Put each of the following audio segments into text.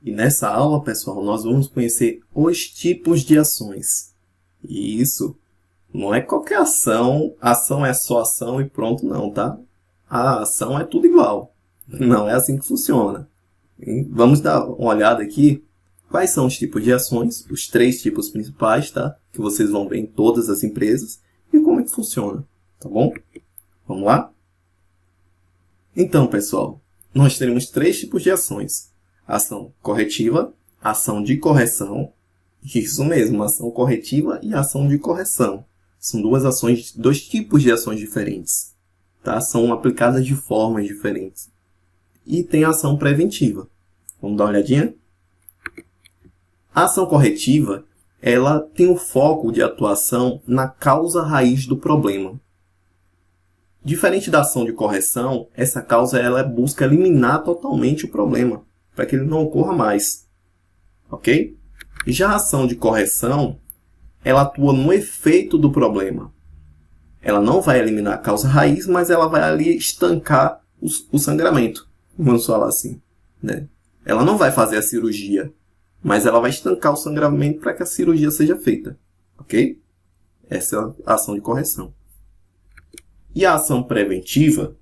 E nessa aula, pessoal, nós vamos conhecer os tipos de ações. E isso não é qualquer ação, ação é só ação e pronto, não, tá? A ação é tudo igual. Não é assim que funciona. E vamos dar uma olhada aqui. Quais são os tipos de ações, os 3 tipos principais, tá? Que vocês vão ver em todas as empresas e como é que funciona, tá bom? Vamos lá? Então, pessoal, nós teremos 3 tipos de ações. Ação corretiva, ação de correção, isso mesmo, ação corretiva e ação de correção. São dois tipos de ações diferentes, tá? São aplicadas de formas diferentes. E tem a ação preventiva. Vamos dar uma olhadinha? A ação corretiva, ela tem o foco de atuação na causa raiz do problema. Diferente da ação de correção, essa causa ela busca eliminar totalmente o problema, para que ele não ocorra mais. Ok? Já a ação de correção, ela atua no efeito do problema. Ela não vai eliminar a causa raiz, mas ela vai ali estancar o sangramento. Vamos falar assim, né? Ela não vai fazer a cirurgia, mas ela vai estancar o sangramento para que a cirurgia seja feita. Ok? Essa é a ação de correção. E a ação preventiva,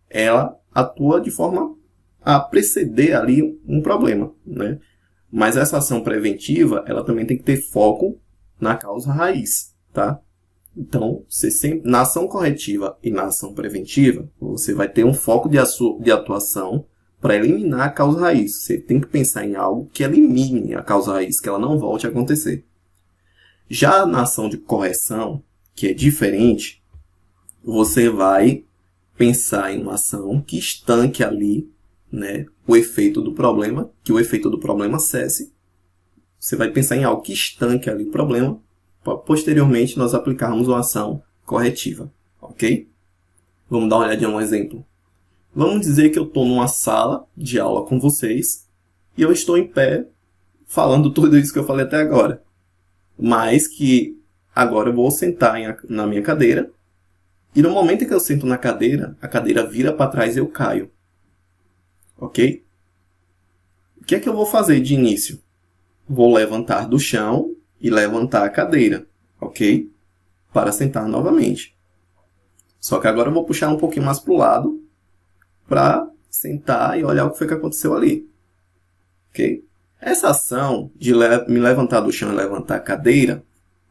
ela atua de forma a preceder ali um problema, né? Mas essa ação preventiva, ela também tem que ter foco na causa raiz, tá? Então, você sempre, na ação corretiva e na ação preventiva, você vai ter um foco de atuação para eliminar a causa raiz. Você tem que pensar em algo que elimine a causa raiz, que ela não volte a acontecer. Já na ação de correção, que é diferente, você vai pensar em uma ação que estanque ali, né, o efeito do problema, que o efeito do problema cesse. Você vai pensar em algo que estanque ali o problema, para posteriormente nós aplicarmos uma ação corretiva, ok? Vamos dar uma olhadinha um exemplo. Vamos dizer que eu estou numa sala de aula com vocês e eu estou em pé falando tudo isso que eu falei até agora. Mas que agora eu vou sentar na minha cadeira e no momento em que eu sento na cadeira, a cadeira vira para trás e eu caio. Ok? O que é que eu vou fazer de início? Vou levantar do chão e levantar a cadeira, ok? Para sentar novamente. Só que agora eu vou puxar um pouquinho mais para o lado para sentar e olhar o que foi que aconteceu ali. Ok? Essa ação de me levantar do chão e levantar a cadeira,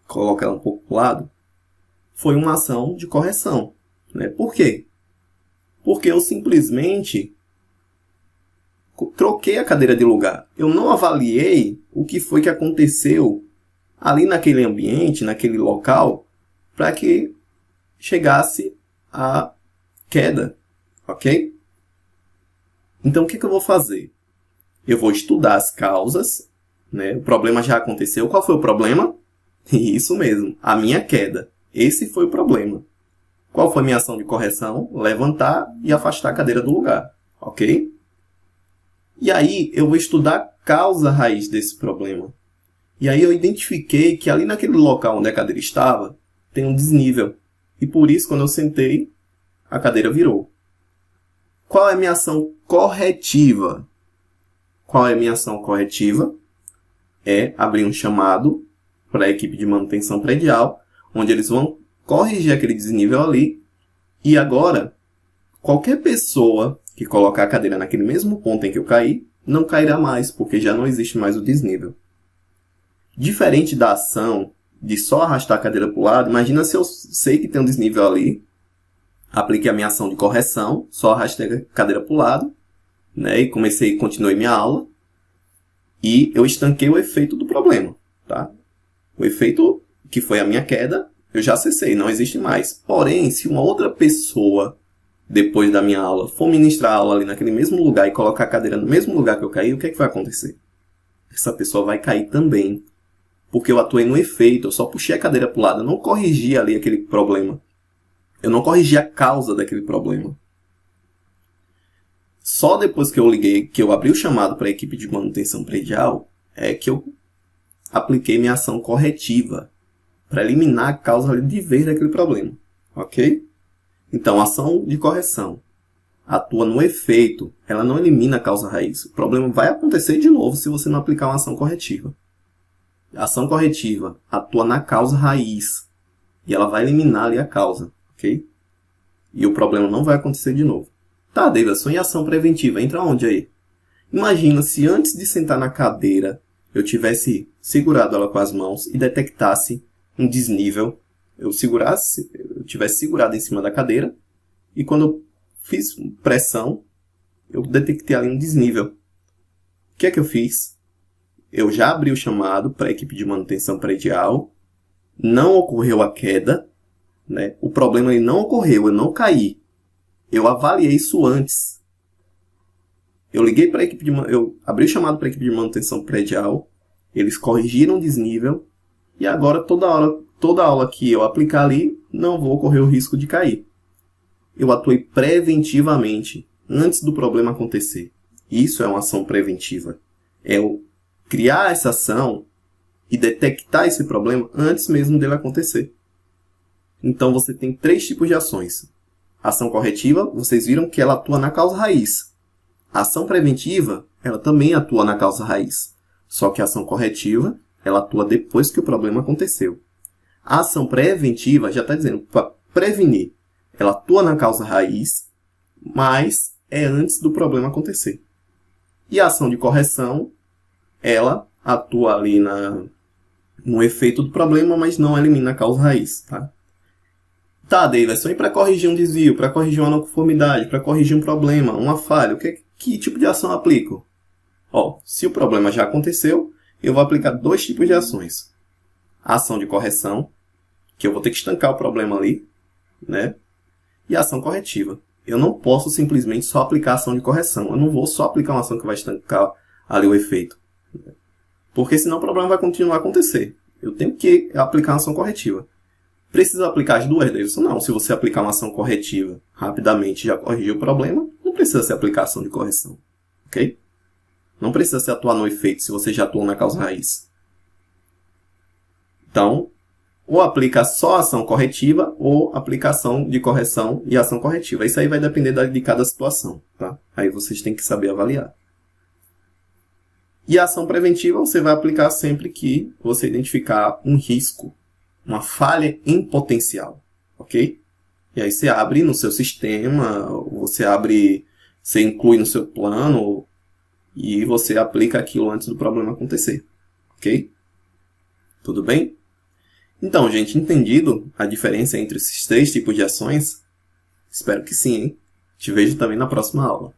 colocar ela um pouco para o lado, foi uma ação de correção, né? Por quê? Porque eu simplesmente troquei a cadeira de lugar. Eu não avaliei o que foi que aconteceu ali naquele ambiente, naquele local, para que chegasse a queda, ok? Então, o que eu vou fazer? Eu vou estudar as causas, né? O problema já aconteceu. Qual foi o problema? Isso mesmo, a minha queda. Esse foi o problema. Qual foi a minha ação de correção? Levantar e afastar a cadeira do lugar, ok? E aí, eu vou estudar a causa raiz desse problema. E aí, eu identifiquei que ali naquele local onde a cadeira estava, tem um desnível. E por isso, quando eu sentei, a cadeira virou. Qual é a minha ação corretiva? Qual é a minha ação corretiva? É abrir um chamado para a equipe de manutenção predial, onde eles vão corrigir aquele desnível ali. E agora, qualquer pessoa que colocar a cadeira naquele mesmo ponto em que eu caí, não cairá mais, porque já não existe mais o desnível. Diferente da ação de só arrastar a cadeira para o lado, imagina se eu sei que tem um desnível ali, apliquei a minha ação de correção, só arrastei a cadeira para o lado, né, e continuei minha aula, e eu estanquei o efeito do problema, tá? O efeito que foi a minha queda, eu já cessei, não existe mais. Porém, se uma outra pessoa, depois da minha aula, for ministrar a aula ali naquele mesmo lugar e colocar a cadeira no mesmo lugar que eu caí, o que é que vai acontecer? Essa pessoa vai cair também. Porque eu atuei no efeito, eu só puxei a cadeira para o lado, eu não corrigi ali aquele problema. Eu não corrigi a causa daquele problema. Só depois que eu liguei, que eu abri o chamado para a equipe de manutenção predial, é que eu apliquei minha ação corretiva para eliminar a causa de vez daquele problema. Ok? Então, ação de correção. atua no efeito, ela não elimina a causa raiz. O problema vai acontecer de novo se você não aplicar uma ação corretiva. A ação corretiva atua na causa raiz e ela vai eliminar ali a causa, ok? E o problema não vai acontecer de novo. Tá, Davidson, e ação preventiva? Entra onde aí? Imagina se antes de sentar na cadeira eu tivesse segurado ela com as mãos e detectasse um desnível. Eu tivesse segurado em cima da cadeira e quando eu fiz pressão, eu detectei ali um desnível. O que é que eu fiz? Eu já abri o chamado para a equipe de manutenção predial, não ocorreu a queda, né? O problema aí não ocorreu, eu não caí. Eu avaliei isso antes. Eu abri o chamado para a equipe de manutenção predial, eles corrigiram o desnível e agora toda aula que eu aplicar ali, não vou correr o risco de cair. Eu atuei preventivamente, antes do problema acontecer. Isso é uma ação preventiva. É eu criar essa ação e detectar esse problema antes mesmo dele acontecer. Então você tem 3 tipos de ações. A ação corretiva, vocês viram que ela atua na causa raiz. A ação preventiva, ela também atua na causa raiz. Só que a ação corretiva, ela atua depois que o problema aconteceu. A ação preventiva, já está dizendo, para prevenir. Ela atua na causa raiz, mas é antes do problema acontecer. E a ação de correção, ela atua ali no efeito do problema, mas não elimina a causa raiz. Tá, Davidson, e para corrigir um desvio, para corrigir uma não conformidade, para corrigir um problema, uma falha, que tipo de ação eu aplico? Se o problema já aconteceu, eu vou aplicar 2 tipos de ações. A ação de correção, que eu vou ter que estancar o problema ali, né? E a ação corretiva. Eu não posso simplesmente só aplicar a ação de correção. Eu não vou só aplicar uma ação que vai estancar ali o efeito. Porque senão o problema vai continuar a acontecer. Eu tenho que aplicar uma ação corretiva. Precisa aplicar as duas, Davidson? Não. Se você aplicar uma ação corretiva rapidamente e já corrigiu o problema, não precisa se aplicar a ação de correção. Ok? Não precisa se atuar no efeito se você já atuou na causa raiz. Então, ou aplica só a ação corretiva, ou aplicação de correção e ação corretiva. Isso aí vai depender de cada situação. Tá? Aí vocês têm que saber avaliar. E a ação preventiva você vai aplicar sempre que você identificar um risco, uma falha em potencial. Ok? E aí você abre no seu sistema, você inclui no seu plano e você aplica aquilo antes do problema acontecer. Ok? Tudo bem? Então, gente, entendido a diferença entre esses 3 tipos de ações? Espero que sim, hein? Te vejo também na próxima aula.